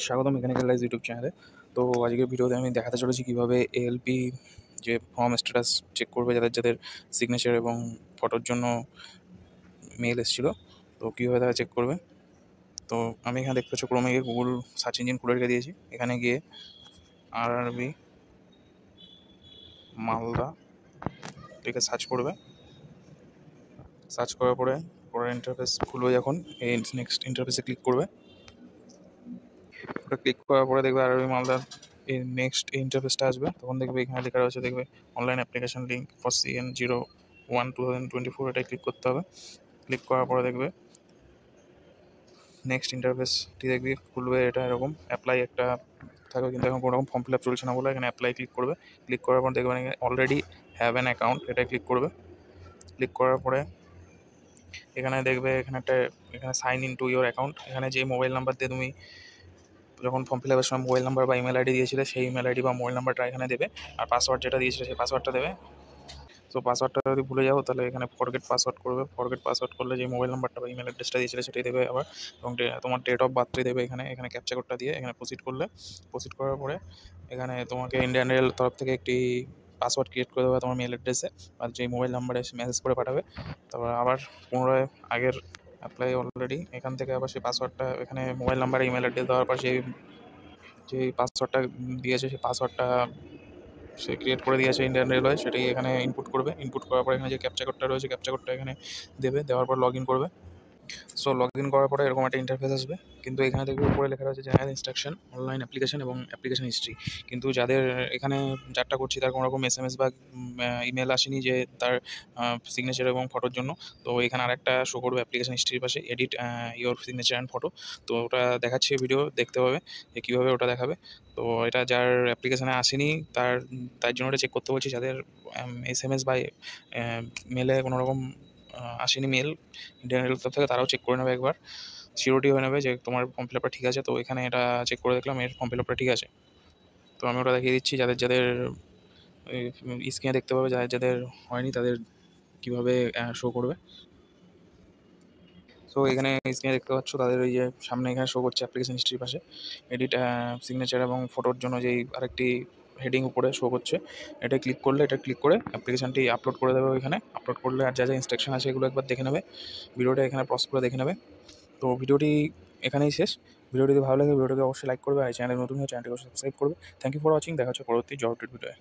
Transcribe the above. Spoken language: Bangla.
স্বাগতম মেকানিক্যাল লাইজ ইউটিউব চ্যানেলে। তো আজকের ভিডিওতে আমি দেখাতে চলেছি কীভাবে এএলপি যে ফর্ম স্ট্যাটাস চেক করবে যাদের যাদের সিগনেচার এবং ফটোর জন্য মেল এসেছিলো, তো কীভাবে তারা চেক করবে। তো আমি এখানে দেখতে পাচ্ছি ক্রমে গিয়ে গুগল সার্চ ইঞ্জিন খুলে রেখে দিয়েছি। এখানে গিয়ে আরআরবি মালদা থেকে সার্চ করবে। সার্চ করার পরে পরের ইন্টারফেস খুলবে, যখন এই নেক্সট ইন্টারফেসে ক্লিক করবে। ওটা ক্লিক করার পরে দেখবে আরআরবি মালদার এই নেক্সট ইন্টারফেসটা আসবে। তখন দেখবে এখানে লেখা রয়েছে, দেখবে online application link for CN01/2024, এটাই ক্লিক করতে হবে। ক্লিক করার পরে দেখবে নেক্সট ইন্টারফেসটি দেখবি খুলবে। এটা এরকম অ্যাপ্লাই একটা থাকবে, কিন্তু এখন কোনো রকম ফর্ম ফিল আপ চলছে না বলে এখানে অ্যাপ্লাই ক্লিক করবে। ক্লিক করার পর দেখবেন অলরেডি হ্যাভ অ্যান অ্যাকাউন্ট, এটাই ক্লিক করবে। ক্লিক করার পরে এখানে দেখবে এখানে sign in to your account. এখানে যে মোবাইল নাম্বার দিয়ে তুমি যখন ফর্ম ফিল আপের সময় মোবাইল নাম্বার বা ইমেল আইডি দিয়েছিলে, সেই ইমেল আইডি বা মোবাইল নাম্বারটা এখানে দেবে, আর পাসওয়ার্ড যেটা দিয়েছিলে সেই পাসওয়ার্ডটা দেবে। তো পাসওয়ার্ডটা যদি ভুলে যাও তাহলে এখানে ফরগেট পাসওয়ার্ড করবে। ফরগেট পাসওয়ার্ড করলে যে মোবাইল নাম্বারটা বা ইমেল অ্যাড্রেসটা দিয়েছিলে সেটাই দেবে আবার, এবং তোমার ডেট অফ বার্থটাই দেবে। এখানে ক্যাপচা কোডটা দিয়ে এখানে প্রসিড করার পরে এখানে তোমাকে ইন্ডিয়ান রেল তরফ থেকে একটি পাসওয়ার্ড ক্রিয়েট করে দেবে তোমার মেল অ্যাড্রেসে, আর যেই মোবাইল নাম্বারে মেসেজ করে পাঠাবে। তারপর আবার পুনরায় আগের অ্যাপ্লাই অলরেডি, এখান থেকে আবার সেই পাসওয়ার্ডটা এখানে মোবাইল নাম্বার ইমেল অ্যাড্রেস দেওয়ার পর যেই পাসওয়ার্ডটা দিয়েছে সেই পাসওয়ার্ডটা সে ক্রিয়েট করে দিয়েছে ইন্ডিয়ান রেলওয়ে, সেটাই এখানে ইনপুট করবে। ইনপুট করার পর এখানে যে ক্যাপচা কোডটা রয়েছে ক্যাপচা কোডটা এখানে দেবে, দেওয়ার পর লগ ইন করবে। সো লগ ইন করার পরে এরকম একটা ইন্টারফেস আসবে, কিন্তু এখানে দেখবে উপরে লেখা রয়েছে জেনারেল ইনস্ট্রাকশন, অনলাইন অ্যাপ্লিকেশন এবং অ্যাপ্লিকেশন হিস্ট্রি। কিন্তু যাদের এখানে যারটা করছি তার কোনো রকম SMS বা ইমেল আসেনি যে তার সিগনেচার এবং ফটোর জন্য। তো এখানে আরেকটা শো করবে অ্যাপ্লিকেশন হিস্ট্রির পাশে, edit your signature and photo. তো ওটা দেখাচ্ছি, ভিডিও দেখতে পাবে যে কীভাবে ওটা দেখাবে। তো এটা যার অ্যাপ্লিকেশানে আসেনি তার জন্য ওটা চেক করতে বলছি। যাদের SMS বা মেলে কোনো রকম আসেনি মেল ইন্ডিয়ান রেল তরফ থেকে, তারাও চেক করে নেবে একবার, সিওরিটি হয়ে নেবে যে তোমার ফর্ম ফিল আপটা ঠিক আছে। তো এখানে এটা চেক করে দেখলাম এর ফর্ম ফিল আপটা ঠিক আছে। তো আমি ওটা দেখিয়ে দিচ্ছি যাদের যাদের স্ক্রিনে দেখতে পাবে, যাদের যাদের হয়নি তাদের কীভাবে শো করবে। সো এখানে স্ক্রিনে দেখতে পাচ্ছ তাদের ওই যে সামনে এখানে শো করছে অ্যাপ্লিকেশন হিস্ট্রির পাশে এডিট সিগনেচার এবং ফটোর জন্য যেই আরেকটি হেডিং উপরে শো করছে, এটা ক্লিক করে অ্যাপ্লিকেশানটি আপলোড করে দেবে। ওইখানে আপলোড করলে আর যা যা ইনস্ট্রাকশন আছে এগুলো একবার দেখে নেবে, ভিডিওটা এখানে পজ করে দেখে নেবে। তো ভিডিওটি এখানেই শেষ। ভিডিওটি যদি ভালো লাগে ভিডিওটিকে অবশ্যই লাইক করবে, আর চ্যানেলে নতুন হয়ে চ্যানেলটিকে সাবস্ক্রাইব করবে। Thank you for watching. দেখা হচ্ছে পরবর্তী জব আপডেট ভিডিওয়ে।